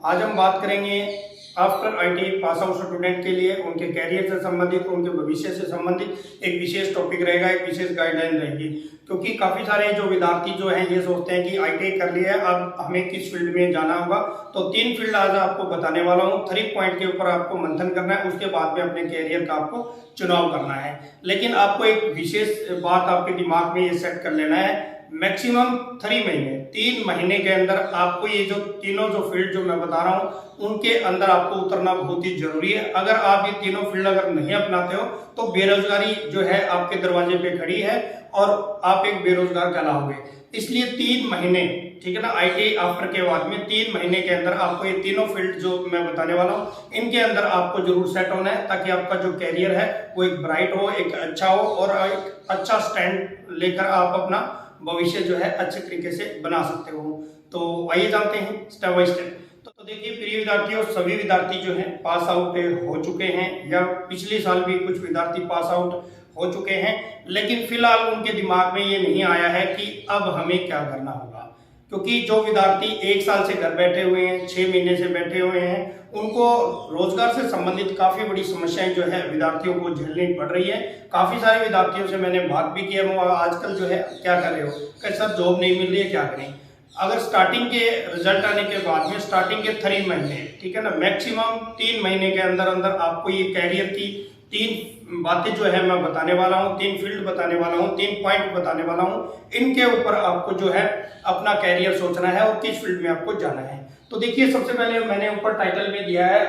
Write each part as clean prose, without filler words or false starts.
आज हम बात करेंगे after IT pass out student के लिए उनके कैरियर से संबंधित, उनके भविष्य से संबंधित एक विशेष टॉपिक रहेगा, एक विशेष गाइडलाइन रहेगी। क्योंकि काफ़ी सारे जो विद्यार्थी जो हैं ये सोचते हैं कि आईटीआई कर लिया है, अब हमें किस फील्ड में जाना होगा। तो 3 फील्ड आज आपको बताने वाला हूँ। 3 पॉइंट के ऊपर आपको मंथन करना है, उसके बाद में अपने कैरियर का आपको चुनाव करना है। लेकिन आपको एक विशेष बात आपके दिमाग में ये सेट कर लेना है, मैक्सिमम 3 महीने, 3 महीने के अंदर आपको ये जो तीनों जो फील्ड जो मैं बता रहा हूँ उनके अंदर आपको उतरना बहुत ही जरूरी है। अगर आप ये तीनों फील्ड अगर नहीं अपनाते हो तो बेरोजगारी जो है आपके दरवाजे पे खड़ी है और आप एक बेरोजगार कहलाओगे। इसलिए 3 महीने, ठीक है ना, आईटी आफ्टर के बाद में 3 महीने के अंदर आपको ये तीनों फील्ड जो मैं बताने वाला हूँ इनके अंदर आपको जरूर सेट होना है, ताकि आपका जो कैरियर है वो एक ब्राइट हो, एक अच्छा हो और एक अच्छा स्टैंड लेकर आप अपना भविष्य जो है अच्छे तरीके से बना सकते हो। तो आइए जानते हैं स्टेप बाय स्टेप। तो देखिए प्रिय विद्यार्थियों, सभी विद्यार्थी जो हैं पास आउट हो चुके हैं या पिछले साल भी कुछ विद्यार्थी पास आउट हो चुके हैं, लेकिन फिलहाल उनके दिमाग में ये नहीं आया है कि अब हमें क्या करना होगा। क्योंकि जो विद्यार्थी 1 साल से घर बैठे हुए हैं, 6 महीने से बैठे हुए हैं, उनको रोजगार से संबंधित काफी बड़ी समस्याएं जो है विद्यार्थियों को झेलनी पड़ रही है। काफी सारे विद्यार्थियों से मैंने बात भी की है, वो आजकल जो है क्या कर रहे हो, कि सर जॉब नहीं मिल रही है, क्या करें। अगर स्टार्टिंग के रिजल्ट आने के बाद में स्टार्टिंग के 3 महीने, ठीक है ना, मैक्सिमम 3 महीने के अंदर अंदर आपको ये कैरियर की 3 बातें जो है मैं बताने वाला हूँ, 3 फील्ड बताने वाला हूँ, 3 पॉइंट बताने वाला हूँ। इनके ऊपर आपको जो है अपना कैरियर सोचना है और किस फील्ड में आपको जाना है। तो देखिए सबसे पहले मैंने ऊपर टाइटल में दिया है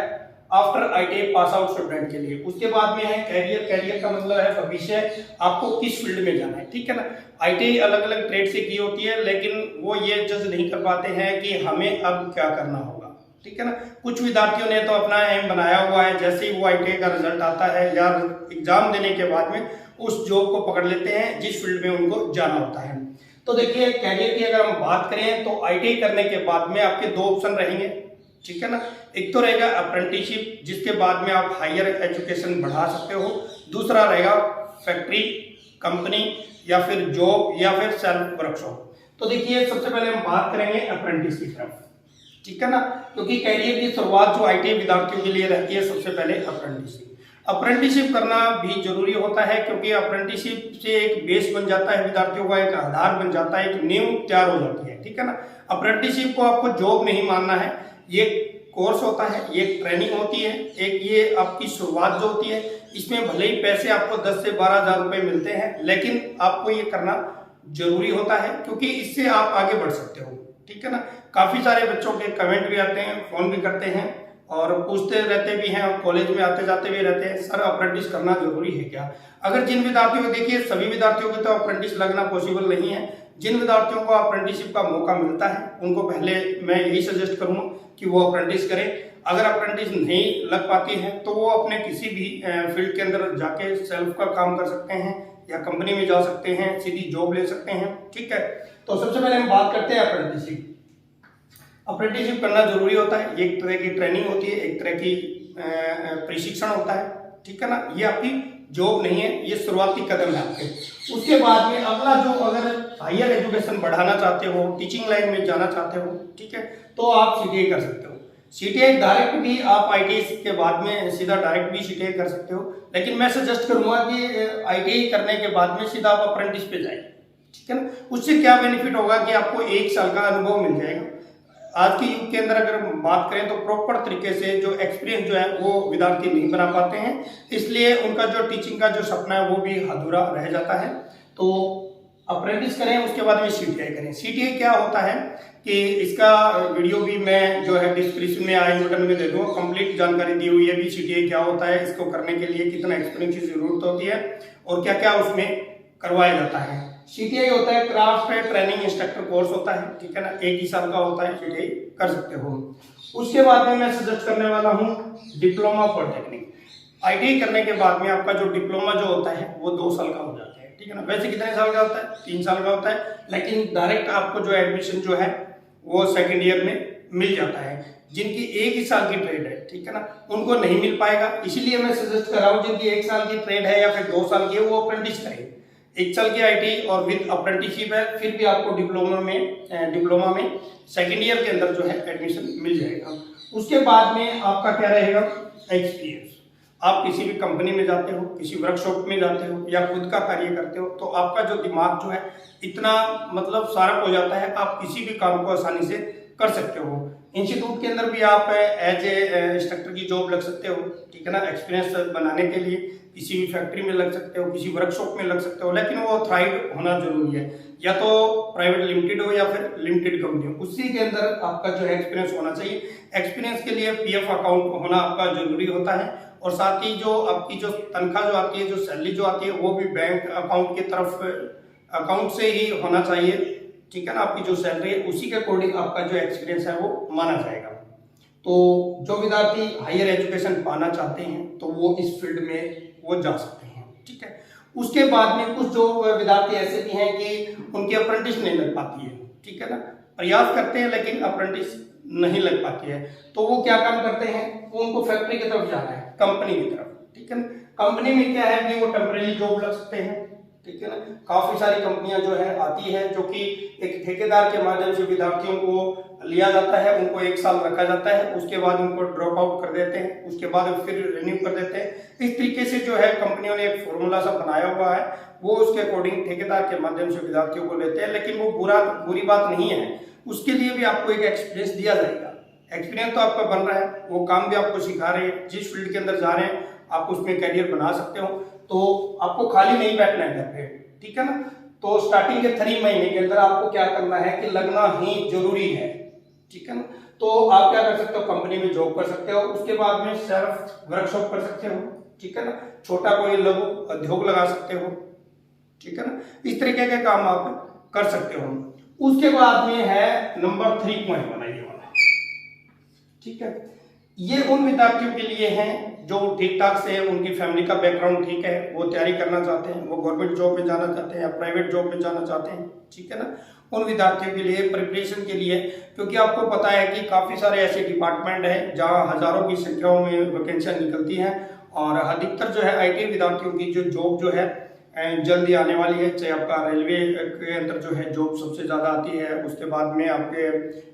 after ITI pass out student के लिए, उसके बाद में है कैरियर। कैरियर का मतलब है भविष्य, आपको किस फील्ड में जाना है, ठीक है ना। आईटीआई अलग अलग ट्रेड से की होती है, लेकिन वो ये जज नहीं कर पाते हैं कि हमें अब क्या करना होगा, ठीक है ना। कुछ विद्यार्थियों ने तो अपना एम बनाया हुआ है, जैसे ही वो आईटीआई का रिजल्ट आता है या एग्जाम देने के बाद में उस जॉब को पकड़ लेते हैं जिस फील्ड में उनको जाना होता है। तो देखिए कैरियर की अगर हम बात करें तो आईटीआई करने के बाद में आपके 2 ऑप्शन रहेंगे, ठीक है ना। एक तो रहेगा अप्रेंटिसशिप, जिसके बाद में आप हायर एजुकेशन बढ़ा सकते हो। दूसरा रहेगा फैक्ट्री, कंपनी या फिर जॉब या फिर सेल्फ वर्कशॉप। तो देखिए सबसे पहले हम बात करेंगे अप्रेंटिस की तरफ, ठीक है ना, क्योंकि कैरियर की शुरुआत जो आईटीआई विद्यार्थियों के लिए रहती है सबसे पहले अप्रेंटिसशिप। अप्रेंटिसशिप करना भी जरूरी होता है, क्योंकि अप्रेंटिसशिप से एक बेस बन जाता है विद्यार्थियों का, एक आधार बन जाता है, एक नींव तैयार हो जाती है, ठीक है ना। अप्रेंटिसशिप को आपको जॉब नहीं मानना है, ये कोर्स होता है, ये ट्रेनिंग होती है, एक ये आपकी शुरुआत जो होती है, इसमें भले ही पैसे आपको 10 से 12 हज़ार रुपए मिलते हैं, लेकिन आपको ये करना जरूरी होता है क्योंकि इससे आप आगे बढ़ सकते हो, ठीक है ना। काफी सारे बच्चों के कमेंट भी आते हैं, फोन भी करते हैं और पूछते रहते भी हैं और कॉलेज में आते जाते भी रहते हैं, सर अप्रेंटिस करना जरूरी है क्या। अगर जिन विद्यार्थियों को, देखिए सभी विद्यार्थियों को तो अप्रेंटिस लगना पॉसिबल नहीं है, जिन विद्यार्थियों को अप्रेंटिसशिप का मौका मिलता है उनको पहले मैं यही सजेस्ट करूंगा कि वो अप्रेंटिस करें। अगर अप्रेंटिस नहीं लग पाती है तो वो अपने किसी भी फील्ड के अंदर जाके सेल्फ का काम कर सकते हैं या कंपनी में जा सकते हैं, सीधी जॉब ले सकते हैं, ठीक है। तो सबसे पहले हम बात करते हैं अप्रेंटिसशिप। अप्रेंटिसशिप करना जरूरी होता है, एक तरह की ट्रेनिंग होती है, एक तरह की प्रशिक्षण होता है, ठीक है ना। ये आपकी जॉब नहीं है, ये शुरुआती कदम है आपके। उसके बाद में अगला जो, अगर हायर एजुकेशन बढ़ाना चाहते हो, टीचिंग लाइन में जाना चाहते हो, ठीक है, तो आप सीटीआई कर सकते हो। सीटीआई डायरेक्ट भी आप आईटीआई के बाद में सीधा डायरेक्ट भी सीटीआई कर सकते हो, लेकिन मैं सजेस्ट करूंगा कि आईटीआई करने के बाद में सीधा आप अप्रेंटिस पे जाए, ठीक है ना। उससे क्या बेनिफिट होगा कि आपको 1 साल का अनुभव मिल जाएगा। आज के युग के अंदर अगर बात करें तो प्रॉपर तरीके से जो एक्सपीरियंस जो है वो विद्यार्थी नहीं बना पाते हैं, इसलिए उनका जो टीचिंग का जो सपना है वो भी अधूरा रह जाता है। तो अप्रेंटिस करें, उसके बाद में सीटीआई करें। सीटीआई क्या होता है कि इसका वीडियो भी मैं जो है डिस्क्रिप्शन में आई बटन में दे दूंगा, कंप्लीट जानकारी दी हुई है भी सीटीआई क्या होता है, इसको करने के लिए कितना एक्सपीरियंस की जरूरत होती है और क्या क्या उसमें करवाया जाता है। सीटीआई होता है क्राफ्ट ट्रेनिंग इंस्ट्रक्टर कोर्स होता है, ठीक है ना, 1 ही साल का होता है, सीटीआई कर सकते हो। उसके बाद में मैं सजेस्ट करने वाला हूँ डिप्लोमा पॉलिटेक्निक। आईटीआई करने के बाद में आपका जो डिप्लोमा जो होता है वो 2 साल का हो जाता है, ठीक है ना। वैसे कितने साल का होता है, 3 साल का होता है, लेकिन डायरेक्ट आपको जो एडमिशन जो है वो 2nd ईयर में मिल जाता है। जिनकी 1 ही साल की ट्रेड है, ठीक है ना, उनको नहीं मिल पाएगा, इसीलिए मैं सजेस्ट कर रहा हूँ जिनकी 1 साल की ट्रेड है या फिर 2 साल की है वो अप्रेंटिस करें। 1 साल की आईटी और विद अप्रेंटिसशिप है, फिर भी आपको डिप्लोमा में 2nd ईयर के अंदर जो है एडमिशन मिल जाएगा। उसके बाद में आपका क्या रहेगा, एक्सपीरियंस। आप किसी भी कंपनी में जाते हो, किसी वर्कशॉप में जाते हो या खुद का कार्य करते हो, तो आपका जो दिमाग जो है इतना मतलब शार्प हो जाता है, आप किसी भी काम को आसानी से कर सकते हो। इंस्टीट्यूट के अंदर भी आप एज ए इंस्ट्रक्टर की जॉब लग सकते हो, ठीक है ना, एक्सपीरियंस बनाने के लिए किसी भी फैक्ट्री में लग सकते हो, किसी वर्कशॉप में लग सकते हो, लेकिन वो थ्राइव होना जरूरी है, या तो प्राइवेट लिमिटेड हो या फिर लिमिटेड कंपनी हो, उसी के अंदर आपका जो है एक्सपीरियंस होना चाहिए। एक्सपीरियंस के लिए पीएफ अकाउंट होना आपका जरूरी होता है, और साथ ही जो आपकी जो तनख्वाह जो आती है, जो सैलरी जो आती है, वो भी बैंक अकाउंट की तरफ अकाउंट से ही होना चाहिए, ठीक है ना। आपकी जो सैलरी है उसी के अकॉर्डिंग आपका जो एक्सपीरियंस है वो माना जाएगा। तो जो विद्यार्थी हायर एजुकेशन पाना चाहते हैं तो वो इस फील्ड में वो जा सकते हैं, ठीक है। उसके बाद में कुछ जो विद्यार्थी ऐसे भी हैं कि उनकी अप्रेंटिस नहीं लग पाती है, ठीक है ना, प्रयास करते हैं लेकिन अप्रेंटिस नहीं लग पाती है, तो वो क्या काम करते हैं, वो उनको फैक्ट्री की तरफ जाना है, कंपनी की तरफ, ठीक है ना। कंपनी में क्या है कि वो टेम्परेरी जॉब लग सकते हैं, ठीक है ना। काफी सारी कंपनियां जो है आती है, जो कि एक ठेकेदार के माध्यम से विद्यार्थियों को लिया जाता है, उनको 1 साल रखा जाता है, उसके बाद उनको ड्रॉप आउट कर देते हैं, उसके बाद फिर रिन्यू कर देते हैं। इस तरीके से जो है कंपनियों ने एक फॉर्मूला सा बनाया हुआ है, वो उसके अकॉर्डिंग ठेकेदार के माध्यम से विद्यार्थियों को लेते हैं, लेकिन वो बुरी बात नहीं है, उसके लिए भी आपको एक एक्सपीरियंस दिया जाएगा। एक्सपीरियंस तो आपका बन रहा है, वो काम भी आपको सिखा रहे हैं, जिस फील्ड के अंदर जा रहे हैं आप उसमें करियर बना सकते हो, तो आपको खाली नहीं बैठना है घर पे, ठीक है ना। तो स्टार्टिंग के 3 महीने के अंदर आपको क्या करना है कि लगना ही जरूरी है, ठीक है ना। तो आप क्या कर सकते हो, कंपनी में जॉब कर सकते हो, उसके बाद में सेल्फ वर्कशॉप कर सकते हो, ठीक है ना, छोटा कोई लघु उद्योग लगा सकते हो, ठीक है ना। इस तरीके के काम आप कर सकते हो। उसके बाद में है नंबर 3 पॉइंट बनाइए वाला, ठीक है। ये उन विद्यार्थियों के लिए हैं जो ठीक ठाक से उनकी फैमिली का बैकग्राउंड ठीक है, वो तैयारी करना चाहते हैं, वो गवर्नमेंट जॉब में जाना चाहते हैं या प्राइवेट जॉब में जाना चाहते हैं, ठीक है ना। उन विद्यार्थियों के लिए प्रिपरेशन के लिए, क्योंकि आपको पता है कि काफी सारे ऐसे डिपार्टमेंट हैं जहां हजारों की संख्याओं में वैकेंसियां निकलती हैं, और अधिकतर जो है आईटी विद्यार्थियों की जो जॉब जो है जल्दी आने वाली है। चाहे आपका रेलवे के अंदर जो है जॉब सबसे ज़्यादा आती है, उसके बाद में आपके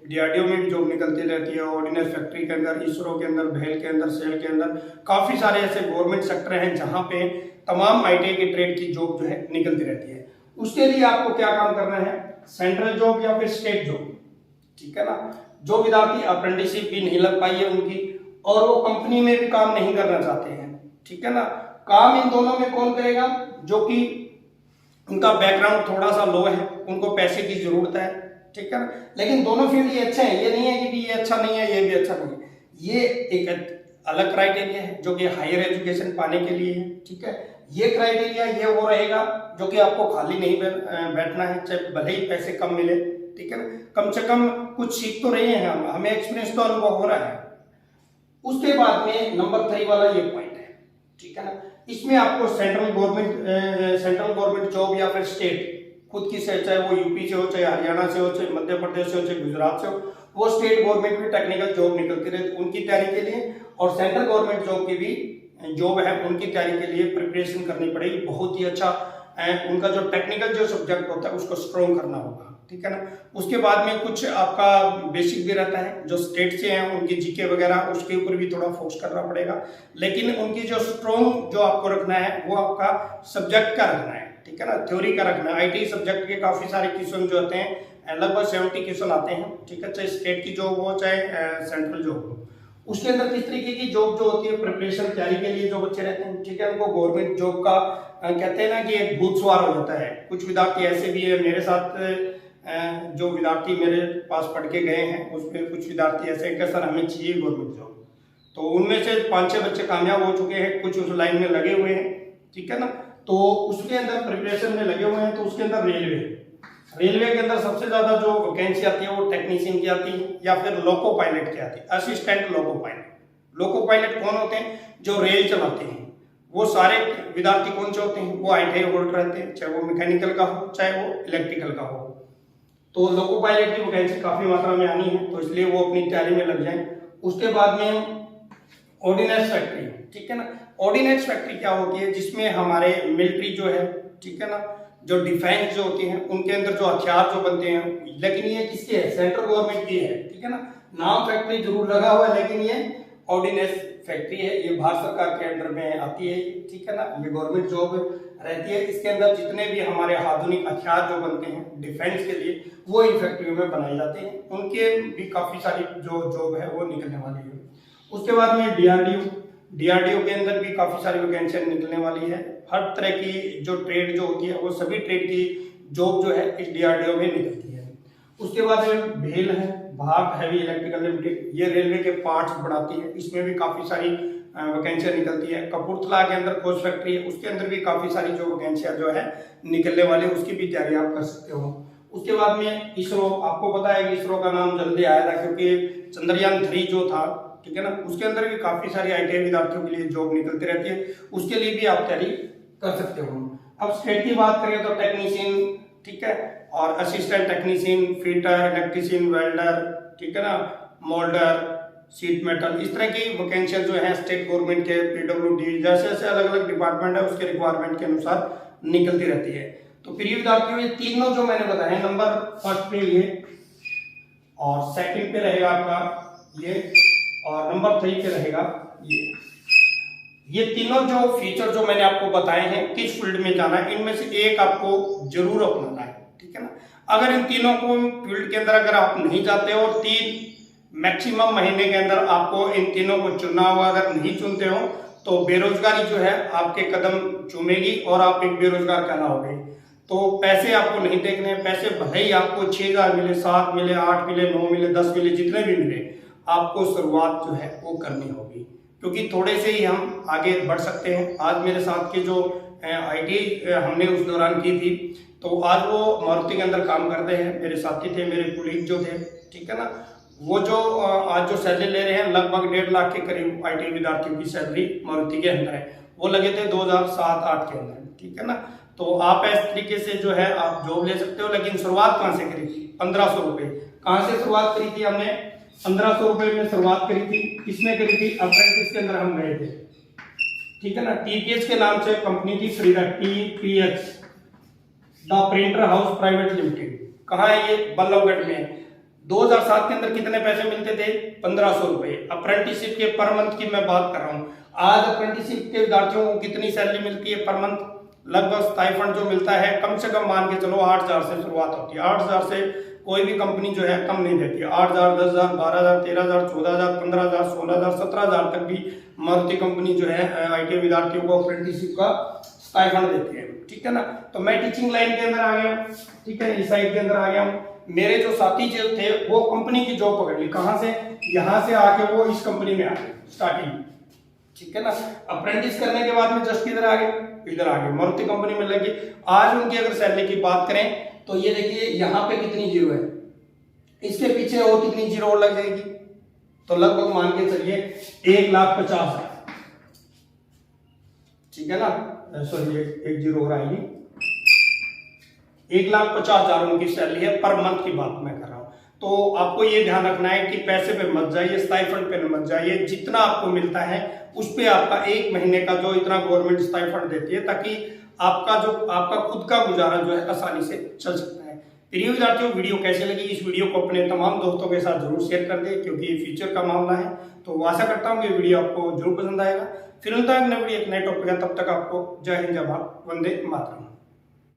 डीआरडीओ में भी जॉब निकलती रहती है, ऑर्डिनेंस फैक्ट्री के अंदर, इसरो के अंदर, भेल के अंदर, सेल के अंदर, काफ़ी सारे ऐसे गवर्नमेंट सेक्टर हैं जहाँ पे तमाम आईटी की ट्रेड की जॉब जो है निकलती रहती है। उसके लिए आपको क्या काम करना है, सेंट्रल जॉब या फिर स्टेट जॉब, ठीक है ना। जो विद्यार्थी अप्रेंटिसशिप भी नहीं लग पाई है उनकी, और वो कंपनी में भी काम नहीं करना चाहते हैं, ठीक है ना, काम इन दोनों में कौन करेगा, जो कि उनका बैकग्राउंड थोड़ा सा लो है, उनको पैसे की जरूरत है, ठीक है ना, लेकिन दोनों फील्ड ये अच्छे हैं, ये नहीं है कि ये अच्छा नहीं है ये भी अच्छा नहीं है, ये एक अलग क्राइटेरिया है जो कि हायर एजुकेशन पाने के लिए है, ठीक है। ये क्राइटेरिया ये वो रहेगा जो कि आपको खाली नहीं बैठना है, चाहे भले ही पैसे कम मिले, ठीक है ना, कम से कम कुछ सीख तो रहे हैं हम, हमें एक्सपीरियंस तो अनुभव हो रहा है। उसके बाद में नंबर 3 वाला ये पॉइंट है, ठीक है ना। इसमें आपको सेंट्रल गवर्नमेंट जॉब या फिर स्टेट खुद की से, चाहे वो यूपी से हो, चाहे हरियाणा से हो, चाहे मध्य प्रदेश से हो, चाहे गुजरात से हो, वो स्टेट गवर्नमेंट में टेक्निकल जॉब निकलती रहती है उनकी तैयारी के लिए, और सेंट्रल गवर्नमेंट जॉब की भी जॉब है उनकी तैयारी के लिए प्रिपरेशन करनी पड़ेगी। बहुत ही अच्छा उनका जो टेक्निकल जो सब्जेक्ट होता है उसको स्ट्रॉन्ग करना होगा, ठीक है ना। उसके बाद में कुछ आपका बेसिक भी रहता है, जो स्टेट से हैं उनकी जीके वगैरह उसके ऊपर भी थोड़ा फोकस करना पड़ेगा, लेकिन उनकी जो स्ट्रॉन्ग जो आपको रखना है वो आपका सब्जेक्ट का रखना है, ठीक है ना, थ्योरी का रखना है। आईटी सब्जेक्ट के काफी सारे क्वेश्चन जो होते हैं लगभग 70 क्वेश्चन आते हैं, ठीक है, चाहे स्टेट की जॉब हो चाहे सेंट्रल जॉब हो, उसके अंदर किस तरीके की जॉब जो होती है प्रिपरेशन तैयारी के लिए जो बच्चे रहते हैं, ठीक है, उनको गवर्नमेंट जॉब का कहते हैं ना कि एक भूत सवार हो जाता है। कुछ विद्यार्थी ऐसे भी है मेरे साथ, जो विद्यार्थी मेरे पास पढ़ के गए हैं उसमें कुछ विद्यार्थी ऐसे कि सर हमें चाहिए गवर्नमेंट जॉब, तो उनमें से 5-6 बच्चे कामयाब हो चुके हैं, कुछ उस लाइन में लगे हुए हैं, ठीक है ना। तो उसके अंदर प्रिपरेशन में लगे हुए हैं, तो उसके अंदर रेलवे के अंदर सबसे ज्यादा जो वैकेंसी आती है वो टेक्नीशियन की आती है या फिर लोको पायलट की आती है, assistant loco pilot. Loco pilot कौन होते हैं, जो रेल चलाते हैं। वो सारे विद्यार्थी कौन से होते हैं, वो आईटीआई होल्डर रहते हैं, चाहे वो मैकेनिकल का हो चाहे वो इलेक्ट्रिकल का हो। तो लोको पायलट की वैकेंसी काफी मात्रा में आनी है, तो इसलिए वो अपनी तैयारी में लग जाए। उसके बाद में ऑर्डिनेंस फैक्ट्री, ठीक है ना। ऑर्डिनेंस फैक्ट्री क्या होती है, जिसमें हमारे मिलिट्री जो है, ठीक है ना, जो डिफेंस जो होती है उनके अंदर जो हथियार जो बनते हैं, लेकिन ये किसके है, सेंट्रल गवर्नमेंट की है, ठीक है ना। नाम फैक्ट्री जरूर लगा हुआ है, लेकिन ये ऑर्डिनेंस फैक्ट्री है, ये भारत सरकार के अंडर में आती है, ठीक है ना। ये गवर्नमेंट जॉब रहती है। इसके अंदर जितने भी हमारे आधुनिक हथियार जो बनते हैं डिफेंस के लिए, वो इन फैक्ट्रियों में बनाए जाते हैं। उनके भी काफी सारी जो जॉब है वो निकलने वाली है। उसके बाद में डीआरडीओ के अंदर भी काफी सारी वैकेंसियां निकलने वाली है। हर तरह की जो ट्रेड जो होती है वो सभी ट्रेड की जॉब जो है इस डीआरडीओ में निकलती है। उसके बाद भेल है, भारत हैवी इलेक्ट्रिकल लिमिटेड, ये रेलवे के पार्ट्स बनाती है, इसमें भी काफी सारी वैकेंसियां निकलती है। कपूरथला के अंदर कोच फैक्ट्री है, उसके अंदर भी काफी सारी जो वैकेंसियां जो है निकलने वाले, उसकी भी तैयारी आप कर सकते हो। उसके बाद में इसरो, आपको पता है कि इसरो का नाम जल्दी आया था क्योंकि चंद्रयान 3 जो था, ठीक है ना, उसके अंदर भी काफी सारी आईटीआई विद्यार्थियों के लिए जॉब निकलती रहती है, उसके लिए भी आप तैयारी कर सकते हो। अब स्टेट की बात करें तो टेक्नीशियन, ठीक है, और assistant technician, fitter, electrician, welder, ठीक है ना, मोल्डर, शीट मेटल, इस तरह की वैकेंसियां जो है स्टेट गवर्नमेंट के पीडब्ल्यूडी जैसे जैसे अलग अलग डिपार्टमेंट है उसके रिक्वायरमेंट के अनुसार निकलती रहती है। तो प्रिय विद्यार्थियों, ये तीनों जो मैंने बताए, नंबर फर्स्ट पे ये, और सेकंड पे रहेगा आपका ये, और नंबर 3 पे रहेगा ये तीनों जो फीचर जो मैंने आपको बताए हैं, किस फील्ड में जाना है, इनमें से एक आपको जरूर अपनाना है, ठीक है ना। अगर इन तीनों को फील्ड के अंदर अगर आप नहीं जाते हो, 3 मैक्सिमम महीने के अंदर आपको इन तीनों को चुनना होगा। अगर नहीं चुनते हो तो बेरोजगारी जो है आपके कदम चूमेगी और आप एक बेरोजगार कहलाओगे। तो पैसे आपको नहीं देखने, पैसे भले ही आपको 6,000 मिले, 7 मिले, 8 मिले, 9 मिले, 10 मिले, जितने भी मिले, आपको शुरुआत जो है वो करनी होगी, क्योंकि थोड़े से ही हम आगे बढ़ सकते हैं। आज मेरे साथ के जो आईटी हमने उस दौरान की थी, तो आज वो मारुति के अंदर काम करते हैं, मेरे साथी थे, मेरे कुलीग जो थे, ठीक है ना। वो जो आज जो सैलरी ले रहे हैं, लगभग 1.5 लाख के करीब आईटी विद्यार्थियों की सैलरी मारुति के अंदर है, वो लगे थे 2007-8 के अंदर, ठीक है ना। तो आप इस तरीके से जो है आप जॉब ले सकते हो, लेकिन शुरुआत कहाँ से करी थी? 1500 रुपये। कहाँ से शुरुआत करी थी हमने? 1500 रुपये में शुरुआत करी थी। किसमें करी थी? अप्रेंटिस के अंदर हम गए थे, ठीक है ना। टीपीएच के नाम से कंपनी थी, फ्रीडा, TPH, the printer house private limited. कहाँ है ये? बल्लभगढ़ में। 2007 के अंदर कितने पैसे मिलते थे? 1500 रुपए। अप्रेंटिसशिप के पर मंथ की मैं बात कर रहा हूँ। आज अप्रेंटिसशिप के विद्यार्थियों को कितनी सैलरी मिलती है पर मंथ? लगभग स्टाइफंड जो मिलता है, कम से कम मान के चलो 8,000 से शुरुआत होती है। 8,000 से कोई भी कंपनी जो है कम नहीं देती है। 8,000, 10,000, 12,000, 13,000, 14,000, 15,000, 16,000, 17,000 तक भी मारुति कंपनी जो है आईटी विद्यार्थियों को अप्रेंटिसशिप का स्टाइफंड देती है, ठीक है ना। तो मैं टीचिंग लाइन के अंदर आ गया, ठीक है, इस साइड के अंदर आ गया हूँ। मेरे जो साथी जो थे वो कंपनी की जॉब पकड़ ली। कहां से? यहां से आके वो इस कंपनी में आ गए स्टार्टिंग, ठीक है ना। अप्रेंटिस करने के बाद में जस्ट इधर आ गए, इधर आ गए, मारुति कंपनी में लगे। आज उनकी अगर सैलरी की बात करें तो ये देखिए यहाँ पे कितनी जीरो है, इसके पीछे और कितनी जीरो और लग जाएगी, तो लगभग मान के चलिए 1,50,000, ठीक है ना। सॉरी, एक जीरो और आएगी, 1,50,000 उनकी सैलरी है पर मंथ की बात मैं कर रहा हूं। तो आपको ये ध्यान रखना है कि पैसे पे मत जाइए, स्टाइफंड पे मत जाइए। जितना आपको मिलता है उस पे आपका एक महीने का जो इतना गवर्नमेंट स्टाइफंड देती है, ताकि आपका खुद का गुजारा जो है आसानी से चल सकता है। प्रिय विद्यार्थियों, वीडियो कैसे लगी? इस वीडियो को अपने तमाम दोस्तों के साथ जरूर शेयर कर दें, क्योंकि ये फ्यूचर का मामला है। तो आशा करता हूँ कि वीडियो आपको जरूर पसंद आएगा। फिर मिलता है नए वीडियो एक नए टॉपिक है, तब तक आपको जय हिंद, जय भारत, वंदे मातरम।